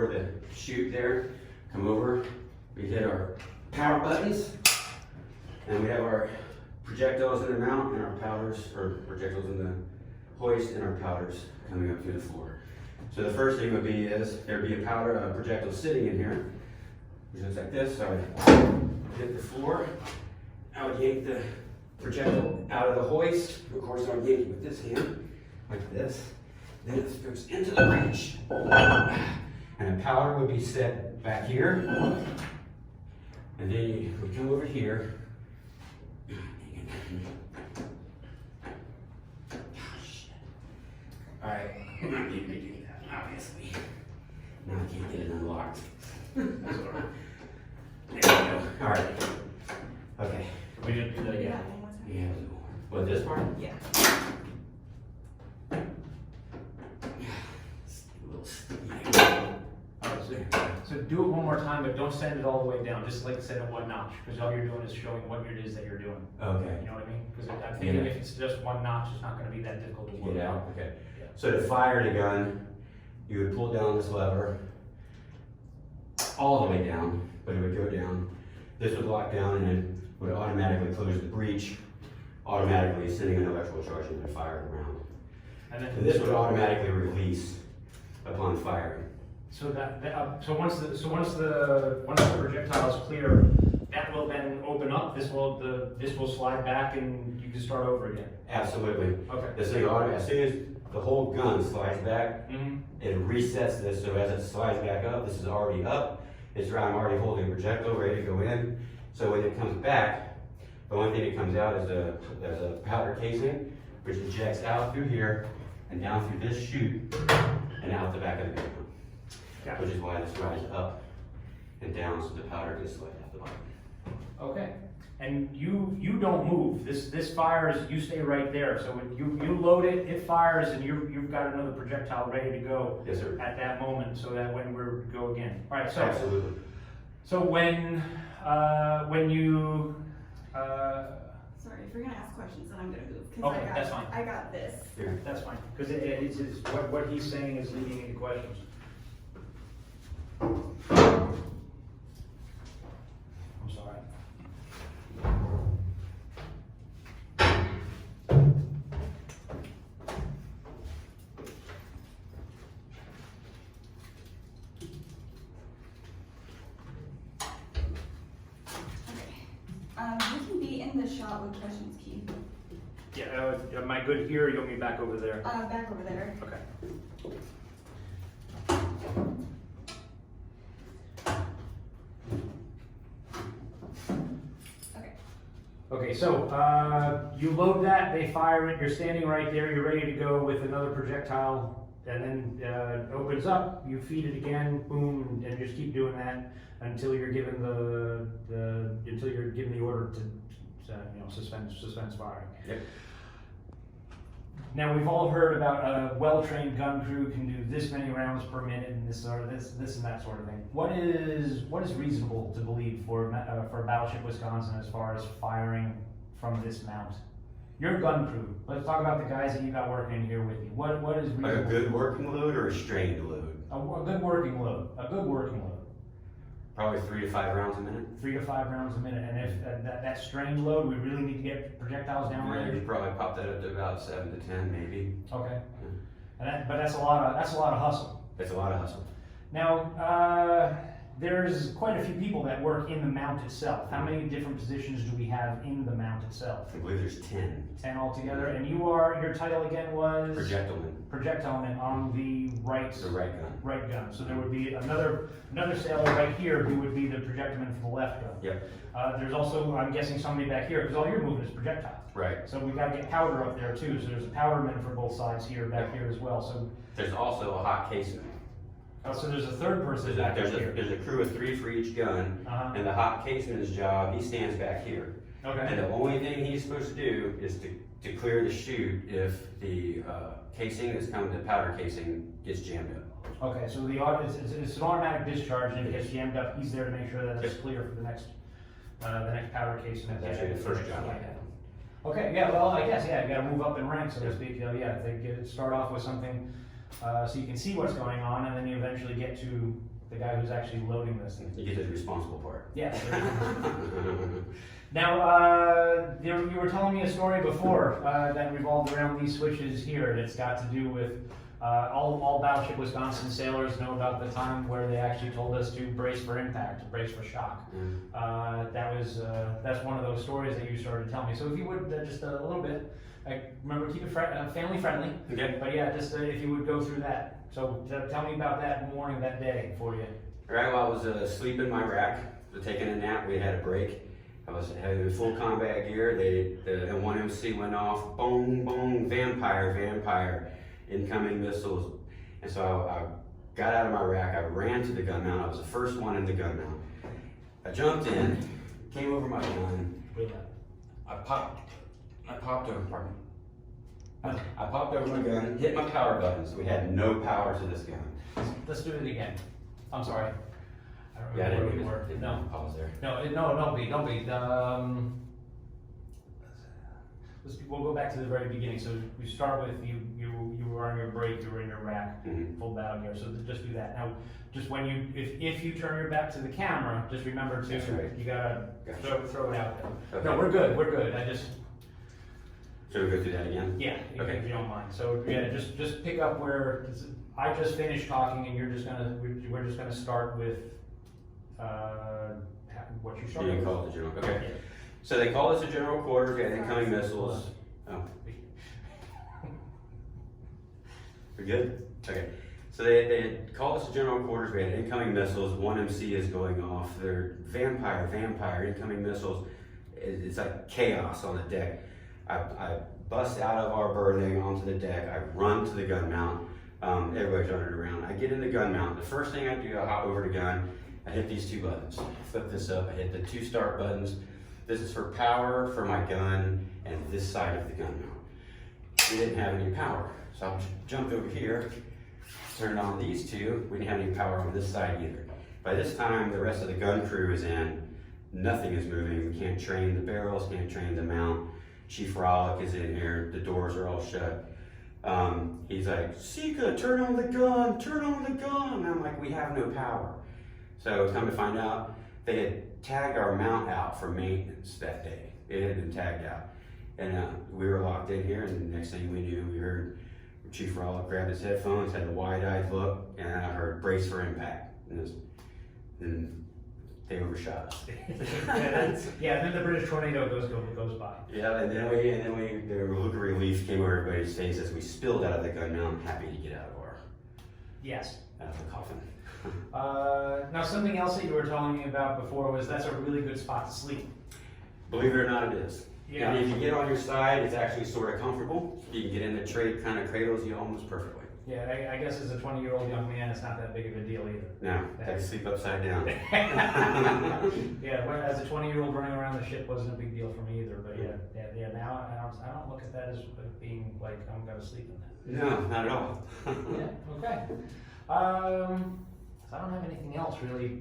over the chute there, come over, we hit our power buttons, and we have our projectiles in the mount and our powders, or projectiles in the hoist and our powders coming up through the floor. So the first thing would be there'd be a projectile sitting in here, which looks like this. So I would hit the floor, I would yank the projectile out of the hoist. Of course, I would yank it with this hand, like this. Then it goes into the breech. And the powder would be set back here. And then you would come over here. Alright, I'm not going to do that, obviously. Now I can't get it unlocked. That's alright. There we go. Alright. Okay. We didn't do that Yeah, yet. one more time. Yeah. What, this part? Yeah. So do it one more time, but don't send it all the way down. Just like send it one notch, because all you're doing is showing what it is that you're doing. Okay. You know what I mean? Because I'm thinking if it's just one notch, it's not going to be that difficult to work Get out. out, okay. Yeah. So to fire the gun, you would pull down this lever all the way down, but it would go down. This would lock down and it would automatically close the breech, automatically sending an electrical charge and then fire it around. And then And this would automatically release upon firing. so so once the projectile is clear, that will then open up. This will slide back and you can start over again. Absolutely. Okay. This thing, as soon as the whole gun slides back, Mm-hmm. it resets this, so as it slides back up, this is already up. I'm already holding a projectile ready to go in. So when it comes back, the only thing that comes out is there's a powder casing, which ejects out through here and down through this chute and out the back of the gun. Got it. Which is why this rides up and down so the powder can slide off the bottom. Okay. And you don't move. This fires. You stay right there. So when you load it, it fires, and you've got another projectile ready to go. Yes, sir. At that moment, so that when we go again. All right. So Absolutely. so when you Sorry, if you're gonna ask questions, then I'm gonna move. 'Cause Okay, that's fine. I got this. Here. that's fine, because it's what he's saying is leading into questions. I'm sorry. Okay. We can be in the shot with questions, Keith. Yeah, am I good here, or you want me back over there? Back over there. Okay. Okay. Okay, so you load that, they fire it, you're standing right there, you're ready to go with another projectile, and then it opens up, you feed it again, boom, and just keep doing that until you're given until you're given the order to suspend firing. Yep. Now, we've all heard about a well-trained gun crew can do this many rounds per minute and this and that sort of thing. What is reasonable to believe for Battleship Wisconsin as far as firing from this mount? Your gun crew. Let's talk about the guys that you got working in here with you. What is reasonable? Like a good working load or a strained load? A good working load. A good working load. Probably 3 to 5 rounds a minute. 3 to 5 rounds a minute. And if that strained load, we really need to get projectiles down Yeah, range. you probably pop that up to about 7 to 10 maybe. Okay. But that's a lot of hustle. It's a lot of hustle. Now, there's quite a few people that work in the mount itself. How many different positions do we have in the mount itself? I believe there's 10. 10 altogether. And your title again was? Projectile man. On the right. The right gun. Right gun. So there would be another sailor right here who would be the projectile for the left gun. Yep. There's also, I'm guessing, somebody back here, because all you're moving is projectiles. Right. So we got to get powder up there too. So there's a powderman for both sides here, back here as well. So There's also a hot casing. so there's a third person back here. There's a crew of 3 for each gun, and the hot caseman's job, he stands back here. Okay. And the only thing he's supposed to do is to clear the chute if the casing that's coming, the powder casing, gets jammed up. Okay, so it's an automatic discharge, and if it gets jammed up, he's there to make sure that it's clear for the next powder case. That's actually the first job I had. Okay, yeah, well, I guess, yeah, you gotta move up in rank, so to speak. They start off with something so you can see what's going on, and then you eventually get to the guy who's actually loading this thing. You get to the responsible part. Yes. Now, you were telling me a story before that revolved around these switches here, and it's got to do with all Battleship Wisconsin sailors know about the time where they actually told us to brace for impact, to brace for shock. That's one of those stories that you started to tell me. So if you would just a little bit, remember keep it family friendly. Okay. But yeah, just if you would go through that. So tell me about that morning, that day for you. All right, well, I was asleep in my rack, taking a nap. We had a break. I was having full combat gear. The 1MC went off. Boom, boom, vampire, incoming missiles. And so I got out of my rack. I ran to the gun mount. I was the first one in the gun mount. I jumped in, came over my gun. I popped over, pardon me. I popped over my gun, hit my power buttons. We had no power to this gun. Let's do it again. I'm sorry. I don't Yeah, I remember didn't where we were. No. pause there. No, don't be. We'll go back to the very beginning. So we start with you were on your break, you were in your rack, full battle gear. So just do that. Now, just when if you turn your back to the camera, just remember to, That's right. you gotta Gotcha. throw it out there. Okay. No, we're good. Should we go through that again? Yeah, Okay. if you don't mind. So yeah, just pick up where, I just finished talking and we're just gonna start with, what you You started didn't with. call it the general, okay. Yeah. So they called us the general quarters, we had incoming missiles. Oh. We're good? Okay. So they had called us the general quarters, we had incoming missiles, 1MC is going off, they're vampire, incoming missiles. It's like chaos on the deck. I bust out of our berthing onto the deck, I run to the gun mount, everybody's running around. I get in the gun mount, the first thing I do, I hop over the gun, I hit these two buttons. Flip this up, I hit the two start buttons. This is for power for my gun and this side of the gun mount. We didn't have any power. So I jumped over here, turned on these two. We didn't have any power on this side either. By this time, the rest of the gun crew is in. Nothing is moving. We can't train the barrels, can't train the mount. Chief Rollick is in here. The doors are all shut. He's like, Sika, turn on the gun. And I'm like, we have no power. So come to find out, they had tagged our mount out for maintenance that day. It had been tagged out. And we were locked in here, and the next thing we knew, we heard Chief Rollick grabbed his headphones, had a wide-eyed look, and I heard brace for impact. And they overshot us. Yeah, and then the British tornado goes by. Yeah, and then the look of relief came over everybody's face as we spilled out of the gun mount, happy to get out of the coffin. Now something else that you were telling me about before was that's a really good spot to sleep. Believe it or not, it is. Yeah. And if you get on your side, it's actually sort of comfortable. You can get in the tray, kind of cradles you almost perfectly. Yeah, I guess as a 20-year-old young man, it's not that big of a deal either. No, I had to sleep upside down. Yeah, well, as a 20-year-old running around the ship wasn't a big deal for me either. But yeah. Now I don't look at that as being like I'm gonna sleep in that. No, not at all. Yeah. Okay. So I don't have anything else really.